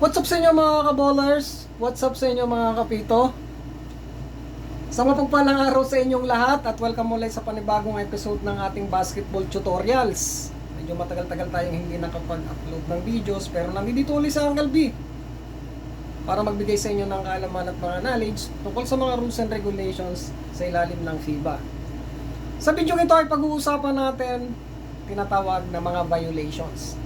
What's up sa inyo mga ka-ballers? What's up sa inyo mga kapito? Sa mapagpalang araw sa inyong lahat at welcome ulit sa panibagong episode ng ating basketball tutorials. Medyo matagal-tagal tayong hindi nakapag-upload ng videos pero nandito ulit sa Uncle B para magbigay sa inyo ng kaalaman at mga knowledge tungkol sa mga rules and regulations sa ilalim ng FIBA. Sa video ito ay pag-uusapan natin tinatawag na mga violations.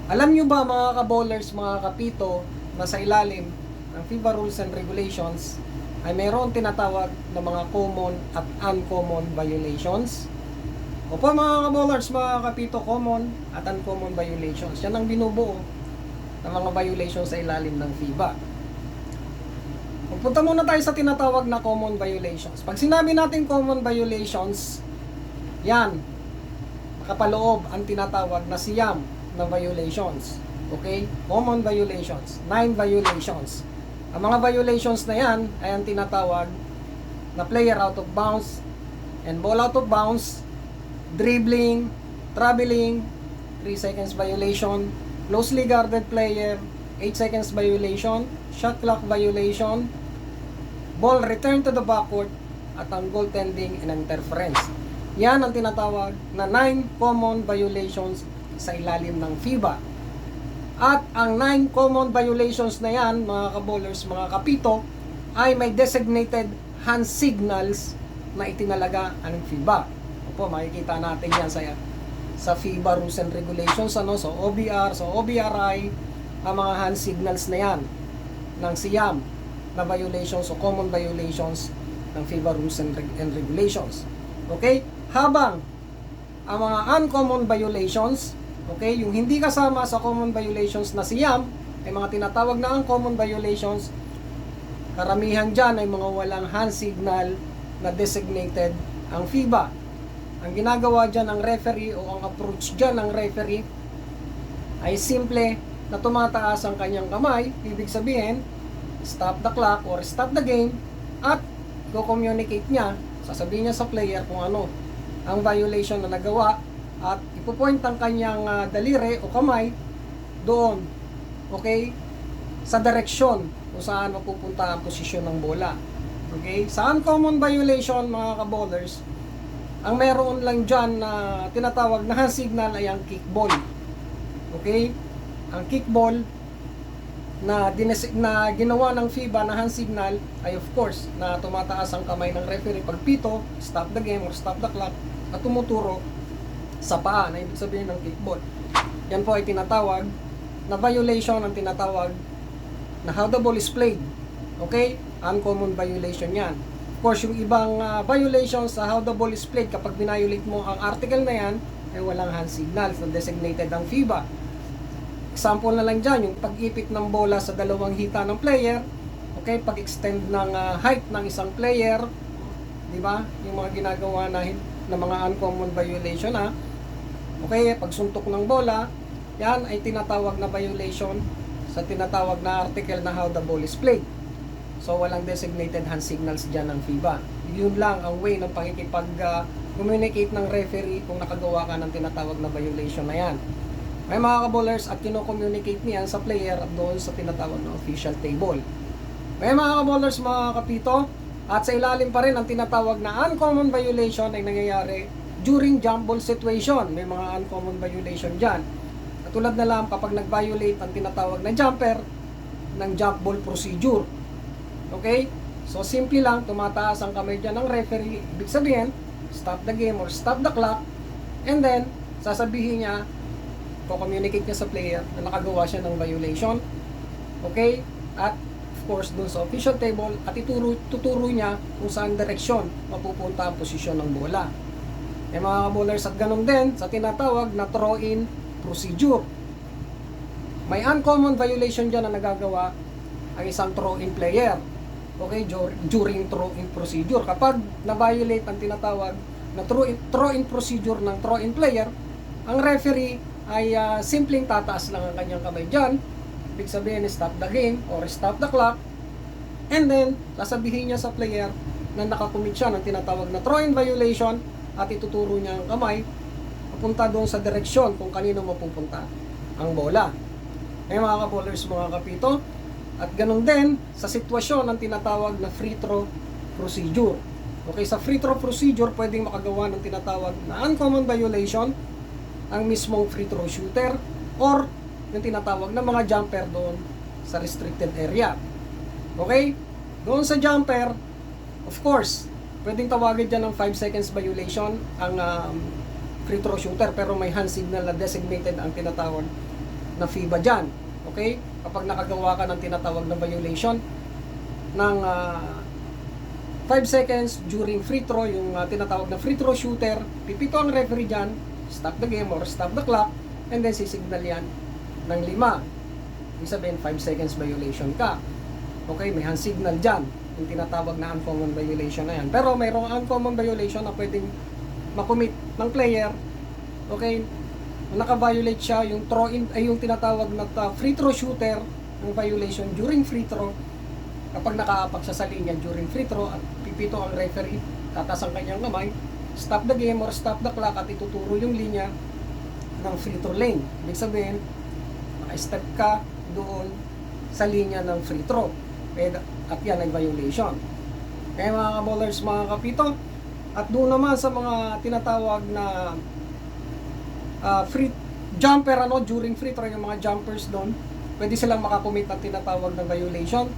Alam nyo ba mga ka-ballers, mga kapito, na sa ilalim ng FIBA rules and regulations ay mayroon tinatawag na mga common at uncommon violations? Opo mga ka-ballers, mga kapito, common at uncommon violations. Yan ang binubuo ng mga violations sa ilalim ng FIBA. Pupunta muna tayo sa tinatawag na common violations. Pag sinabi natin common violations, yan, nakapaloob ang tinatawag na siyam na violations. Okay? Common violations. 9 violations. Ang mga violations na yan ay ang tinatawag na player out of bounds and ball out of bounds, dribbling, traveling, 3 seconds violation, closely guarded player, 8 seconds violation, shot clock violation, ball return to the backcourt, at ang goaltending and interference. Yan ang tinatawag na 9 common violations sa ilalim ng FIBA. At ang 9 common violations na yan, mga ka-ballers, mga kapito, ay may designated hand signals na itinalaga ang FIBA. Opo, makikita natin yan sa FIBA rules and regulations, ano, so OBR, so OBRI, ang mga hand signals na yan ng siyam na violations o common violations ng FIBA rules and regulations. Okay? Habang ang mga uncommon violations, okay, yung hindi kasama sa common violations na siyam, ay mga tinatawag na uncommon violations, karamihan dyan ay mga walang hand signal na designated ang FIBA. Ang ginagawa dyan ng referee o ang approach dyan ng referee ay simple na tumataas ang kanyang kamay, ibig sabihin, stop the clock or stop the game, at go-communicate niya, sasabihin niya sa player kung ano ang violation na nagawa, at ipupoint ang kanyang daliri o kamay doon, okay, sa direksyon kung saan mapupunta ang posisyon ng bola. Okay, sa uncommon violation, mga ka-ballers, ang meron lang dyan na tinatawag na hand signal ay ang kickball. Okay, ang kickball na ginawa ng FIBA na hand signal ay of course na tumataas ang kamay ng referee pag pito, stop the game or stop the clock, at tumuturo sa paa na ibig sabihin ng kickball. Yan po ay tinatawag na violation, ang tinatawag na how the ball is played. Okay? Uncommon violation yan. Of course, yung ibang violations sa how the ball is played, kapag binayolate mo ang article na yan, ay walang hand signals na designated ang FIBA. Example na lang dyan, yung pag-ipit ng bola sa dalawang hita ng player, okay, pag-extend ng height ng isang player, di ba? Yung mga ginagawa na mga uncommon violation, ha? Okay, pagsuntok ng bola, yan ay tinatawag na violation sa tinatawag na article na how the ball is played. So, walang designated hand signals dyan ng FIBA. Yun lang ang way ng pakikipag-communicate ng referee kung nakagawa ka ng tinatawag na violation na yan. May mga ka-ballers at kino-communicate niyan sa player at doon sa tinatawag na official table. May mga ka-ballers, mga kapito, at sa ilalim pa rin ang tinatawag na uncommon violation ay nangyayari during jump ball situation. May mga uncommon violation dyan. Katulad na lang kapag nag-violate ang tinatawag na jumper ng jump ball procedure. Okay? So simple lang, tumataas ang kamay dyan ng referee. Ibig sabihin, stop the game or stop the clock. And then, sasabihin niya, ko-communicate niya sa player na nakagawa siya ng violation. Okay? At of course, dun sa official table, at tuturo niya kung saan direksyon mapupunta ang posisyon ng bola. Eh mga ballers, at ganun din sa tinatawag na throw-in procedure. May uncommon violation dyan na nagagawa ang isang throw-in player. Okay, during throw-in procedure. Kapag na-violate ang tinatawag na throw-in procedure ng throw-in player, ang referee ay simpleng tataas lang ang kanyang kamay dyan. Ibig sabihin, stop the game or stop the clock. And then, sasabihin niya sa player na nakakumit siya ng tinatawag na throw-in violation, at ituturo niya ang kamay papunta doon sa direksyon kung kanino mapupunta ang bola. Mga ka-bowlers, mga kapito. At ganun din sa sitwasyon ng tinatawag na free throw procedure. Okay, sa free throw procedure, pwedeng makagawa ng tinatawag na uncommon violation ang mismong free throw shooter or yung tinatawag na mga jumper doon sa restricted area. Okay? Doon sa jumper, of course, pwedeng tawagin dyan ng 5 seconds violation ang free throw shooter, pero may hand signal na designated ang tinatawag na FIBA dyan. Okay? Kapag nakagawa ka ng tinatawag na violation ng 5 seconds during free throw, yung tinatawag na free throw shooter, pipito ang referee dyan, stop the game or stop the clock, and then sisignal yan ng 5. Ibig sabihin, 5 seconds violation ka. Okay, may hand signal dyan, yung tinatawag na uncommon violation na yan. Pero mayroong uncommon violation na pwedeng makumit ng player. Okay, naka-violate siya, yung throw-in, ay yung tinatawag na free throw shooter, ang violation during free throw. Kapag nakaapak siya sa linya during free throw at pipito ang referee, tatas ang kanyang kamay, stop the game or stop the clock at ituturo yung linya ng free throw lane. Ibig sabihin, naka-step ka doon sa linya ng free throw. At yan ay violation. Kaya mga ka-bowlers, mga kapito, at doon naman sa mga tinatawag na free jumper during free throw, yung mga jumpers doon, pwede silang makakommit ng tinatawag na violation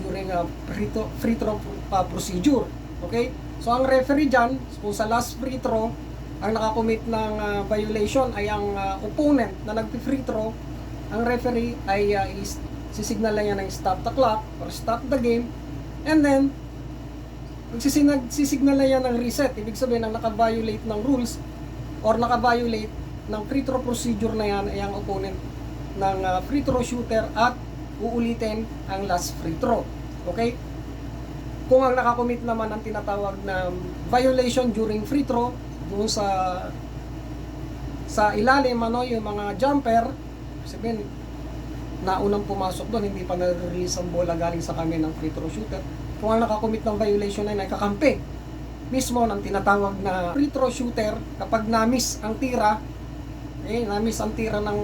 during free throw procedure. Okay? So ang referee dyan, kung sa last free throw ang nakakommit ng violation ay ang opponent na nagpi-free throw, ang referee ay sisignal lang yan ng stop the clock or stop the game, and then sisignal na yan ng reset. Ibig sabihin, ang naka-violate ng rules or naka-violate ng free throw procedure na yan ay ang opponent ng free throw shooter at uulitin ang last free throw. Okay? Kung ang nakakommit naman ang tinatawag na violation during free throw doon sa ilalim yung mga jumper, sabihin naunang pumasok doon, hindi pa na-release ang bola galing sa kami ng free throw shooter. Kung ang nakakommit ng violation ay kakampi mismo ng tinatawag na free throw shooter, kapag na-miss ang tira, na-miss ang tira ng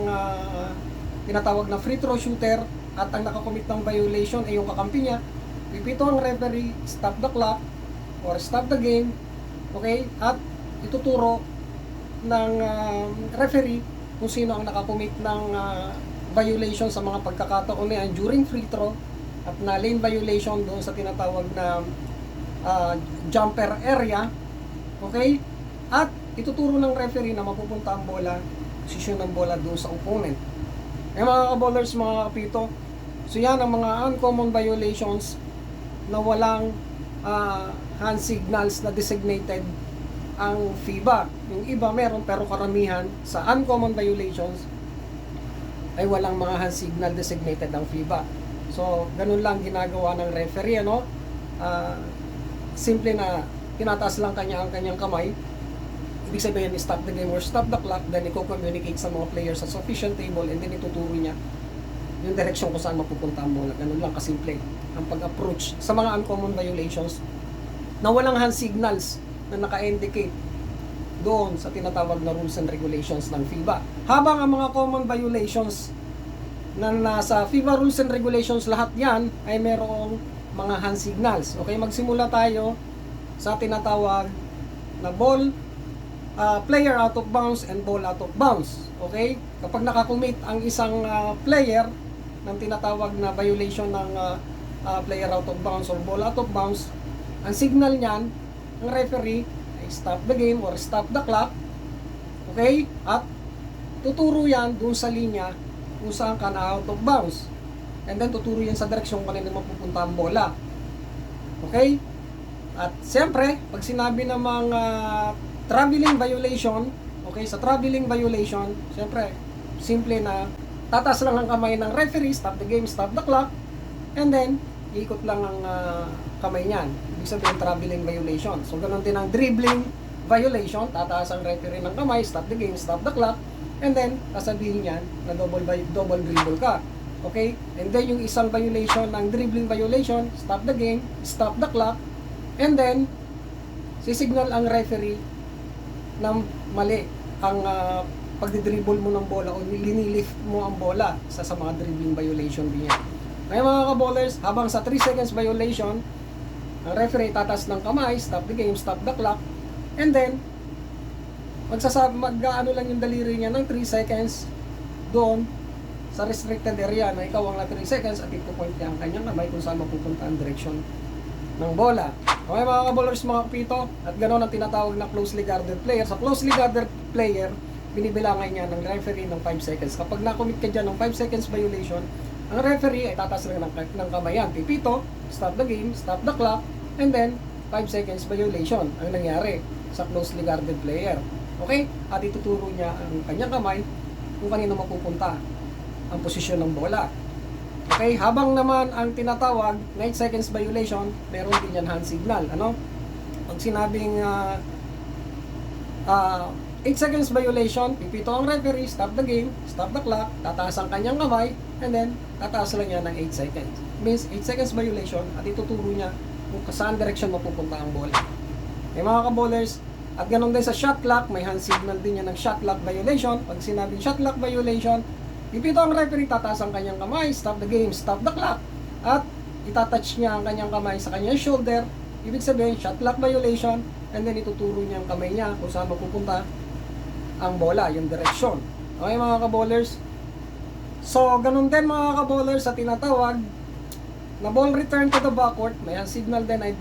tinatawag na free throw shooter at ang nakakommit ng violation ay yung kakampi niya, pipito ang referee, stop the clock or stop the game. Okay? At ituturo ng referee kung sino ang nakakommit ng violation sa mga pagkakataon na yan during free throw at na lane violation doon sa tinatawag na jumper area. Okay? At ituturo ng referee na mapupunta ang bola, posisyon ng bola doon sa opponent. Mga ka-bowlers, mga kapito, so yan ang mga uncommon violations na walang hand signals na designated ang FIBA. Yung iba meron, pero karamihan sa uncommon violations ay walang mga hand signal designated ang FIBA. So, ganun lang ginagawa ng referee, simple na tinataas lang ang kanyang kamay. Ibig sabihin, stop the game or stop the clock, then i-communicate sa mga players sa official table, and then ituturo niya yung direksyon kung saan mapupunta ang bola. Ganun lang kasimple ang pag-approach sa mga uncommon violations na walang hand signals na naka-indicate doon sa tinatawag na rules and regulations ng FIBA. Habang ang mga common violations na nasa FIBA rules and regulations, lahat yan ay merong mga hand signals. Okay, magsimula tayo sa tinatawag na ball, player out of bounds and ball out of bounds. Okay? Kapag nakakommit ang isang player ng tinatawag na violation ng player out of bounds or ball out of bounds, ang signal niyan ng referee ay stop the game or stop the clock. Okay? At tuturo yan doon sa linya kung saan ka na out of bounds. And then tuturo yan sa direksyon kung kanina mapupunta ang bola. Okay? At siyempre, pag sinabi ng mga traveling violation, okay, sa traveling violation, siyempre, simple na tatas lang ang kamay ng referee, stop the game, stop the clock, and then, iikot lang ang kamay niyan. Ibig sabihin, traveling violation. So, ganun din ang dribbling violation, tataas ang referee ng kamay, stop the game, stop the clock, and then, sasabihin niyan na double dribble ka. Okay? And then, yung isang violation ng dribbling violation, stop the game, stop the clock, and then, sisignal ang referee ng mali ang pagdi-dribble mo ng bola o linilift mo ang bola sa mga dribbling violation din yan. Ngayon mga ka-ballers, habang sa 3 seconds violation, ang referee tatas ng kamay, stop the game, stop the clock, and then mag-ano lang yung daliri niya ng 3 seconds doon sa restricted area na ikaw ang na 3 seconds at ipo-point niya ang kanyang kamay kung saan mapupunta ang direction ng bola. Okay mga ka-ballers, mga kapito, at ganoon ang tinatawag na closely guarded player. Sa closely guarded player, binibilangan niya ng referee ng 5 seconds. Kapag nakomit ka dyan ng 5 seconds violation, ang referee ay tatas lang ng kamay yan. Pipito, stop the game, stop the clock, and then 5 seconds violation ang nangyari sa closely guarded player. Okay? At ituturo niya ang kanyang kamay kung kanino mapupunta ang posisyon ng bola. Okay? Habang naman ang tinatawag 9 seconds violation, meron din yan hand signal. Ano? Pag sinabing 8 seconds violation, pipito ang referee, stop the game, stop the clock, tataas ang kanyang kamay, and then tataas lang niya ng 8 seconds. Means 8 seconds violation at ituturo niya kung saan direction mapupunta ang bola. Okay mga ka-ballers, at ganun din sa shot clock, may hand signal din yan ng shot clock violation. Pag sinabing shot clock violation, pipito ang referee, tataas ang kanyang kamay, stop the game, stop the clock, at itatouch niya ang kanyang kamay sa kanyang shoulder. Ibig sabihin, shot clock violation, and then ituturo niya ang kamay niya kung saan mapupunta ang bola, yung direction. Okay mga ka-ballers? So, ganun din mga ka-ballers sa tinatawag na ball return to the backcourt, may ang signal din ay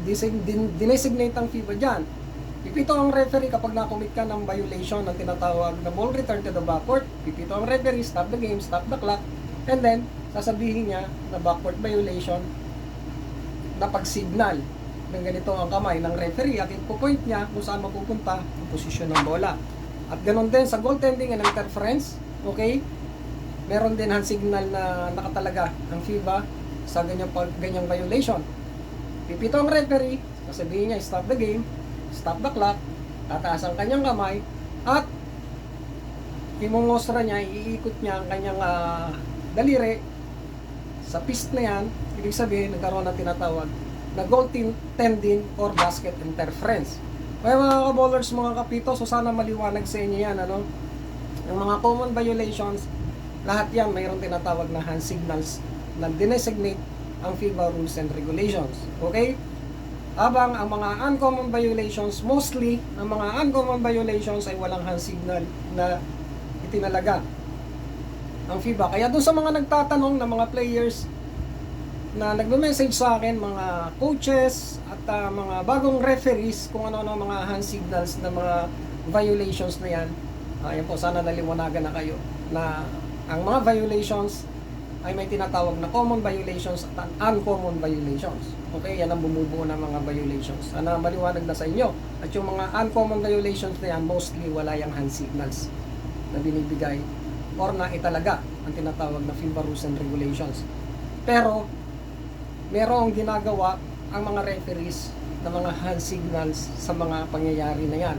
dinesignate ang FIBA dyan. Pipito ang referee kapag nakomit ka ng violation ng tinatawag na ball return to the backcourt. Pipito ang referee, stop the game, stop the clock, and then sasabihin niya na backcourt violation na pag-signal ng ganito ang kamay ng referee at ipo-point niya kung saan mapupunta ang posisyon ng bola. At ganoon din sa goaltending and interference, okay? Meron din hand signal na nakatalaga ang FIBA sa ganyang violation. Pipito ang referee, sasabihin niya stop the game, stop the clock, tataas ang kanyang kamay, at imongostra niya, iikot niya ang kanyang daliri sa pist na yan. Ibig sabihin, nagkaroon ng tinatawag na goaltending or basket interference. Kaya mga ka-ballers, mga kapito, so sana maliwanag sa inyo yan, ano? Yung mga common violations, lahat yan mayroong tinatawag na hand signals na dinesignate ang FIBA rules and regulations. Okay? Habang ang mga uncommon violations, mostly, ang mga uncommon violations ay walang hand signal na itinalaga ang FIBA. Kaya doon sa mga nagtatanong na mga players na nagme-message sa akin, mga coaches at mga bagong referees kung ano-ano mga hand signals na mga violations na yan, ayan po, sana naliwanagan na kayo na ang mga violations ay may tinatawag na common violations at uncommon violations. Okay, yan ang bumubuo ng mga violations. Sana maliwanag na sa inyo. At yung mga uncommon violations na yan, mostly wala yung hand signals na binibigay or na italaga ang tinatawag na FIBA rules and regulations. Pero merong ginagawa ang mga referees na mga hand signals sa mga pangyayari na yan.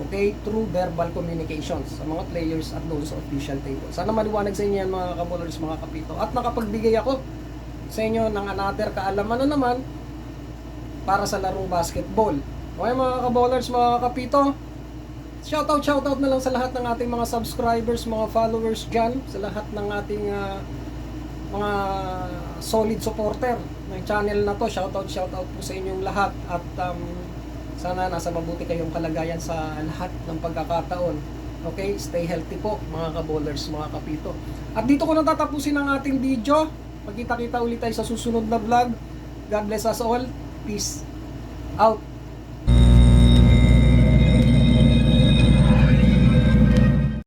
Okay? Through verbal communications sa mga players at doon sa official table. Sana maliwanag sa inyo yan mga ka-ballers, mga kapito. At nakapagbigay ako sa inyo ng another kaalaman na naman para sa larong basketball. Okay mga ka-ballers, mga kapito, shoutout na lang sa lahat ng ating mga subscribers, mga followers dyan, sa lahat ng ating mga solid supporter ng channel na to. Shoutout po sa inyong lahat at sana nasa mabuti kayong kalagayan sa lahat ng pagkakataon. Okay, stay healthy po mga ka-ballers, mga kapito. At dito ko natatapusin ang ating video. Magkita-kita ulit tayo sa susunod na vlog. God bless us all. Peace out.